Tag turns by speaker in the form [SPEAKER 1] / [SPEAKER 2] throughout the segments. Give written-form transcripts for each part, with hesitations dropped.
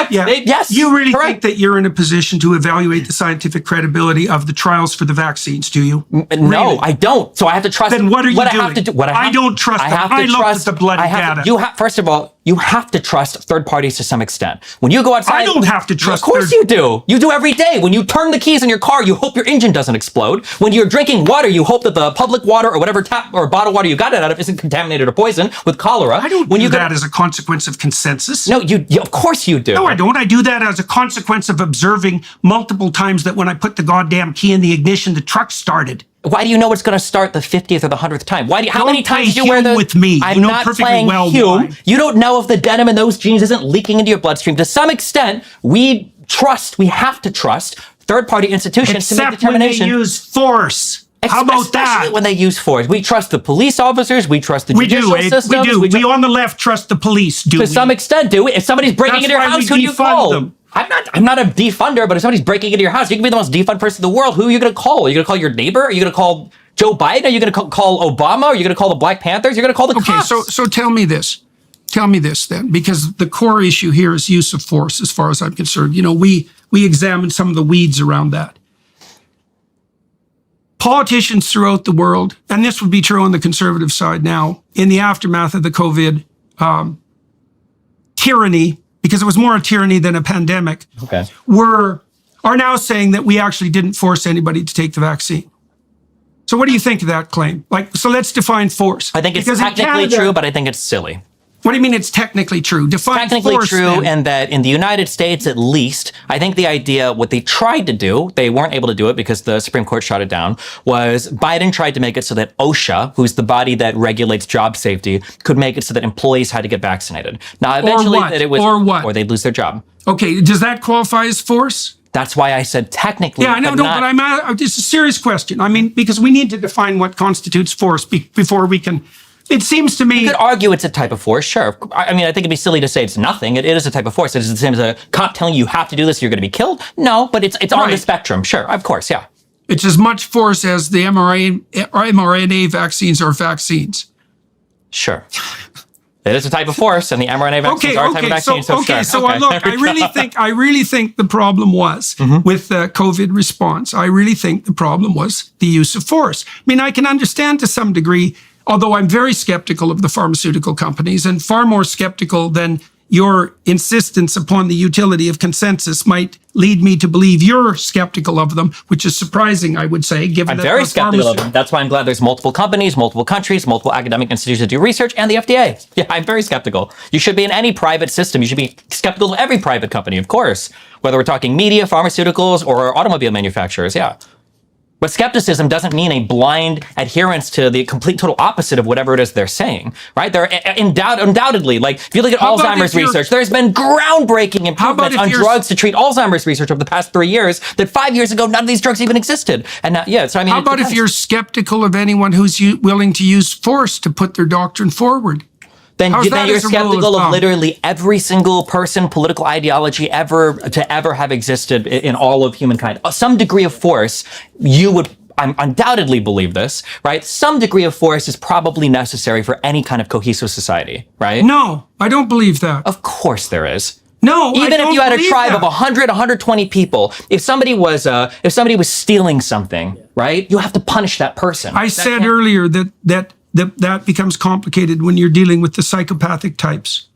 [SPEAKER 1] correct.
[SPEAKER 2] Yeah.
[SPEAKER 1] Yes.
[SPEAKER 2] You really
[SPEAKER 1] correct.
[SPEAKER 2] think that you're in a position to evaluate the scientific credibility of the trials for the vaccines, do you?
[SPEAKER 1] No,
[SPEAKER 2] Really?
[SPEAKER 1] I don't. So I have to trust.
[SPEAKER 2] Then what are you doing?
[SPEAKER 1] I have to do.
[SPEAKER 2] I don't trust them. I looked at the bloody data.
[SPEAKER 1] First of all, you have to trust third parties to some extent. When you go outside,
[SPEAKER 2] I don't have to trust.
[SPEAKER 1] Of course you do. You do every day. When you turn the keys in your car, you hope your engine doesn't explode. When you're drinking water, you hope that the public water or whatever tap or bottled water you got it out of isn't contaminated or poisoned with cholera.
[SPEAKER 2] I don't do that as a consequence of consensus.
[SPEAKER 1] No, you of course you do.
[SPEAKER 2] No, I don't. I do that as a consequence of observing multiple times that when I put the goddamn key in the ignition, the truck started.
[SPEAKER 1] Why do you know it's going to start the 50th or the 100th time? How many times do you wear those?
[SPEAKER 2] With me.
[SPEAKER 1] I'm
[SPEAKER 2] you know
[SPEAKER 1] not
[SPEAKER 2] perfectly
[SPEAKER 1] playing
[SPEAKER 2] well
[SPEAKER 1] Hume.
[SPEAKER 2] why.
[SPEAKER 1] You don't know if the denim in those jeans isn't leaking into your bloodstream. To some extent, we have to trust third-party institutions to make determination.
[SPEAKER 2] When they use force. How about that?
[SPEAKER 1] Especially when they use force. We trust the police officers. We trust the judicial system.
[SPEAKER 2] We do. We on the left trust the police, do we?
[SPEAKER 1] To some extent, do we? If somebody's breaking into your house, who do you call?
[SPEAKER 2] Them.
[SPEAKER 1] I'm not a defunder, but if somebody's breaking into your house, you can be the most defund person in the world. Who are you going to call? Are you going to call your neighbor? Are you going to call Joe Biden? Are you going to call Obama? Are you going to call the Black Panthers? You're going to call the cops.
[SPEAKER 2] Okay, so tell me this. Tell me this then, because the core issue here is use of force, as far as I'm concerned. You know, we examined some of the weeds around that. Politicians throughout the world, and this would be true on the conservative side now, in the aftermath of the COVID tyranny, because it was more a tyranny than a pandemic, are now saying that we actually didn't force anybody to take the vaccine. So what do you think of that claim? So let's define force.
[SPEAKER 1] I think it's technically true, but I think it's silly.
[SPEAKER 2] What do you mean it's technically true? Define
[SPEAKER 1] technically
[SPEAKER 2] force,
[SPEAKER 1] true,
[SPEAKER 2] then.
[SPEAKER 1] and that in the United States, at least, I think the idea, what they tried to do, they weren't able to do it because the Supreme Court shot it down, was Biden tried to make it so that OSHA, who's the body that regulates job safety, could make it so that employees had to get vaccinated. Now, eventually, or they'd lose their job.
[SPEAKER 2] Okay, does that qualify as force?
[SPEAKER 1] That's why I said technically.
[SPEAKER 2] Yeah, I know, but it's a serious question. I mean, because we need to define what constitutes force before we can. It seems to me.
[SPEAKER 1] You could argue it's a type of force, sure. I mean, I think it'd be silly to say it's nothing. It is a type of force. It's the same as a cop telling you have to do this, you're going to be killed. No, but it's on the spectrum. Sure, of course, yeah.
[SPEAKER 2] It's as much force as the mRNA vaccines are vaccines.
[SPEAKER 1] Sure. It is a type of force, and the mRNA vaccines are a type of vaccine.
[SPEAKER 2] I really think the problem was with the COVID response. I really think the problem was the use of force. I mean, I can understand to some degree, although I'm very skeptical of the pharmaceutical companies and far more skeptical than your insistence upon the utility of consensus might lead me to believe you're skeptical of them, which is surprising, I would say, given
[SPEAKER 1] I'm
[SPEAKER 2] that
[SPEAKER 1] very skeptical of them. That's why I'm glad there's multiple companies, multiple countries, multiple academic institutions that do research, and the FDA. Yeah, I'm very skeptical. You should be in any private system. You should be skeptical of every private company, of course, whether we're talking media, pharmaceuticals, or automobile manufacturers, yeah. But skepticism doesn't mean a blind adherence to the complete total opposite of whatever it is they're saying, right? There are undoubtedly, like if you look at Alzheimer's research, there's been groundbreaking improvements on drugs to treat Alzheimer's research over the past 3 years that 5 years ago, none of these drugs even existed. And now, so I mean,
[SPEAKER 2] how about if you're skeptical of anyone who's willing to use force to put their doctrine forward?
[SPEAKER 1] Then you're skeptical of literally every single person, political ideology ever have existed in all of humankind. Some degree of force, you would undoubtedly believe this, right? Some degree of force is probably necessary for any kind of cohesive society, right?
[SPEAKER 2] No, I don't believe that.
[SPEAKER 1] Of course there is.
[SPEAKER 2] No,
[SPEAKER 1] even if you had a tribe of 100, 120 people, if somebody was stealing something, right? You have to punish that person.
[SPEAKER 2] I said earlier that becomes complicated when you're dealing with the psychopathic types.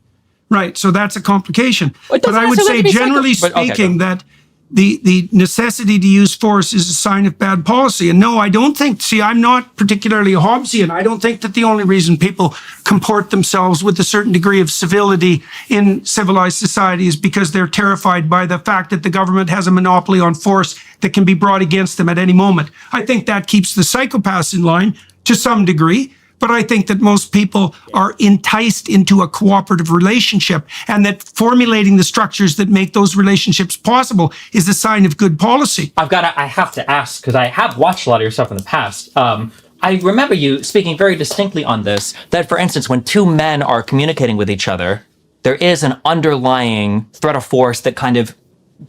[SPEAKER 2] Right, so that's a complication. But I would say, generally speaking, that the necessity to use force is a sign of bad policy. And no, I don't think, I'm not particularly a Hobbesian. I don't think that the only reason people comport themselves with a certain degree of civility in civilized society is because they're terrified by the fact that the government has a monopoly on force that can be brought against them at any moment. I think that keeps the psychopaths in line to some degree. But I think that most people are enticed into a cooperative relationship, and that formulating the structures that make those relationships possible is a sign of good policy.
[SPEAKER 1] I have to ask, because I have watched a lot of your stuff in the past. I remember you speaking very distinctly on this, that for instance, when two men are communicating with each other, there is an underlying threat of force that kind of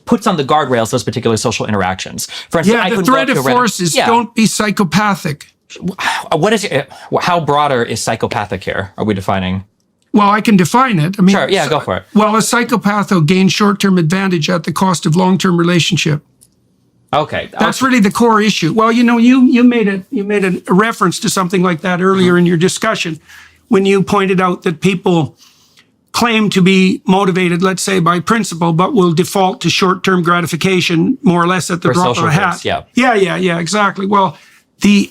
[SPEAKER 1] puts on the guardrails those particular social interactions. For instance,
[SPEAKER 2] the threat of force is don't be psychopathic.
[SPEAKER 1] How broader is psychopathic here? Are we defining?
[SPEAKER 2] Well, I can define it. I mean,
[SPEAKER 1] Sure, yeah, go for it.
[SPEAKER 2] Well, a psychopath will gain short-term advantage at the cost of long-term relationship.
[SPEAKER 1] Okay.
[SPEAKER 2] That's really the core issue. Well, you made a reference to something like that earlier in your discussion when you pointed out that people claim to be motivated, let's say, by principle, but will default to short-term gratification more or less at the drop of a hat. Yeah, exactly. Well, the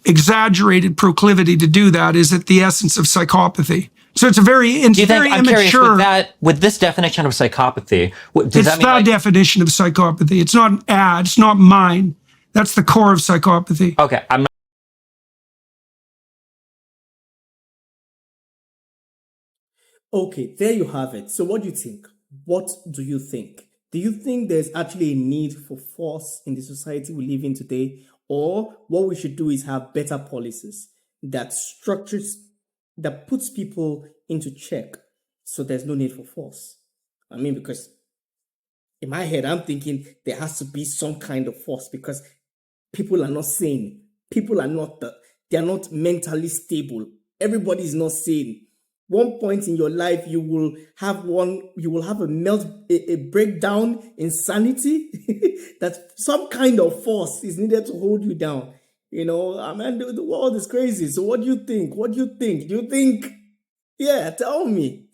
[SPEAKER 2] exaggerated proclivity to do that is at the essence of psychopathy. So it's very immature.
[SPEAKER 1] I'm curious, with this definition of psychopathy, does that mean
[SPEAKER 2] the definition of psychopathy. It's not an ad. It's not mine. That's the core of psychopathy.
[SPEAKER 1] Okay, I'm not.
[SPEAKER 3] Okay, there you have it. So what do you think? What do you think? Do you think there's actually a need for force in the society we live in today? Or what we should do is have better policies that puts people into check so there's no need for force? I mean, because in my head, I'm thinking there has to be some kind of force because people are not sane. People are not, they're not mentally stable. Everybody is not sane. One point in your life, you will have a breakdown in sanity that some kind of force is needed to hold you down. I mean, the world is crazy. So what do you think? Do you think? Yeah, tell me.